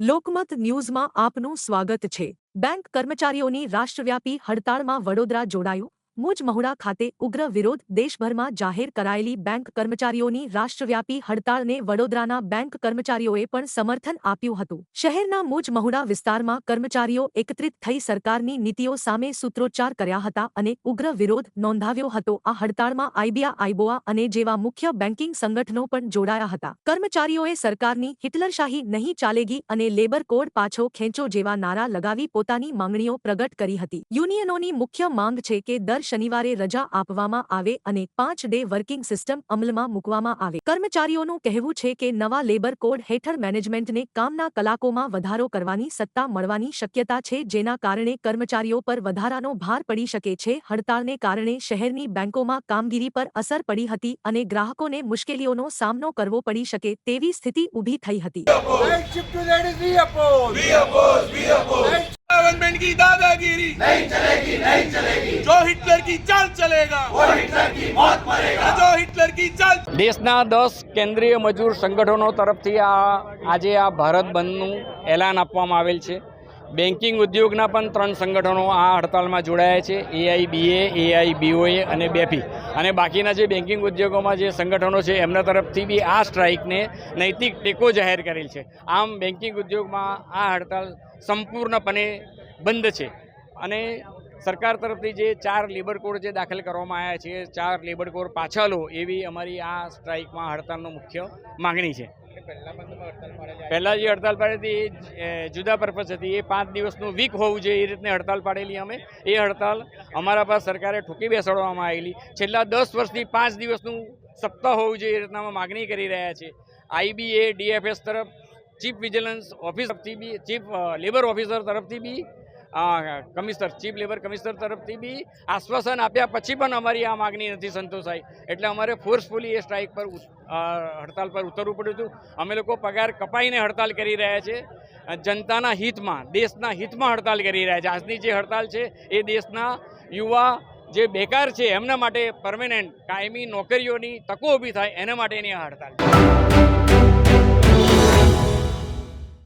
લોકમત ન્યૂઝમાં આપનું સ્વાગત છે। બેંક કર્મચારીઓની રાષ્ટ્રવ્યાપી હડતાળમાં વડોદરા જોડાયું। મુજ મહુડા ખાતે ઉગ્ર વિરોધ। દેશભરમાં જાહેર કરાયેલી બેંક કર્મચારીઓની રાષ્ટ્રવ્યાપી હડતાળને વડોદરાના બેંક કર્મચારીઓએ પણ સમર્થન આપ્યું હતું। શહેરના મુજ મહુડા વિસ્તારમાં કર્મચારીઓ એકત્રિત થઈ સરકારની નીતિઓ સામે સૂત્રોચ્ચાર કર્યા હતા અને ઉગ્ર વિરોધ નોંધાવ્યો હતો। આ હડતાળમાં આઈબીઆ, આઈબોઆ અને જેવા મુખ્ય બેન્કિંગ સંગઠનો પણ જોડાયા હતા। કર્મચારીઓએ સરકારની હિટલરશાહી નહીં ચાલેગી અને લેબર કોડ પાછો ખેંચો જેવા નારા લગાવી પોતાની માંગણીઓ પ્રગટ કરી હતી। યુનિયનોની મુખ્ય માંગ છે કે દર શનિવારે રજા આપવામાં આવે અને 5 ડે વર્કિંગ સિસ્ટમ અમલમાં મૂકવામાં આવે। કર્મચારીઓનું કહેવું છે કે નવા લેબર કોડ હેઠળ મેનેજમેન્ટને કામના કલાકોમાં વધારો કરવાની સત્તા મળવાની શક્યતા છે, જેના કારણે કર્મચારીઓ પર વધારાનો ભાર પડી શકે છે। હડતાળને કારણે શહેરની બેંકોમાં કામગીરી પર અસર પડી હતી અને ગ્રાહકોને મુશ્કેલીઓનો સામનો કરવો પડી શકે તેવી સ્થિતિ ઊભી થઈ હતી। गवर्नमेंट की दादागिरी नहीं चलेगी, नहीं चलेगी। जो हिटलर की चाल चलेगा वो हिटलर की मौत मरेगा। जो हिटलर की चाल। देशना 10 केंद्रीय मजूर संगठनों तरफथी आज आ भारत बंधनु एलान आपवामां आवेल छे। बेंकिंग उद्योगना पण 3 संगठनों आ हड़ताल में जोड़ाया है, एआईबीए, एआईबीओए અને બેફી। અને બાકીના જે બેન્કિંગ ઉદ્યોગોમાં જે સંગઠનો છે એમના તરફથી બી આ સ્ટ્રાઇકને નૈતિક ટેકો જાહેર કરેલ છે। આમ બેન્કિંગ ઉદ્યોગમાં આ હડતાલ સંપૂર્ણપણે બંધ છે અને સરકાર તરફથી જે 4 લેબર કોડ જે દાખલ કરવામાં આવ્યા છે, 4 લેબર કોડ પાછા લો એવી અમારી આ સ્ટ્રાઇકમાં હડતાલનો મુખ્ય માગણી છે। પહેલાં જે હડતાલ પાડી હતી એ જુદા પર્પઝ હતી, એ 5 દિવસનું વીક હોવું જોઈએ એ રીતની હડતાલ પાડેલી અમે। એ હડતાલ અમારા પાસે સરકારે ઠોકી બેસાડવામાં આવેલી। છેલ્લા 10 વર્ષથી 5 દિવસનું સપ્તાહ હોવું જોઈએ એ રીતના અમે માગણી કરી રહ્યા છીએ। આઈબીએ, ડીએફએસ તરફ, ચીફ વિજિલન્સ ઓફિસ તરફથી બી, ચીફ લેબર ઓફિસર તરફથી બી, કમિશનર, ચીફ લેબર કમિશનર તરફથી બી આશ્વાસન આપ્યા પછી પણ અમારી આ માગણી નથી સંતોષાઈ, એટલે અમારે ફોર્સફુલી એ સ્ટ્રાઇક પર હડતાલ પર ઉતરવું પડ્યું હતું। અમે લોકો પગાર કપાઈને હડતાલ કરી રહ્યા છે, જનતાના હિતમાં, દેશના હિતમાં હડતાલ કરી રહ્યા છે। આજની જે હડતાલ છે એ દેશના યુવા જે બેકાર છે એમના માટે પરમેનન્ટ કાયમી નોકરીઓની તકો ઊભી થાય એના માટેની આ હડતાલ છે।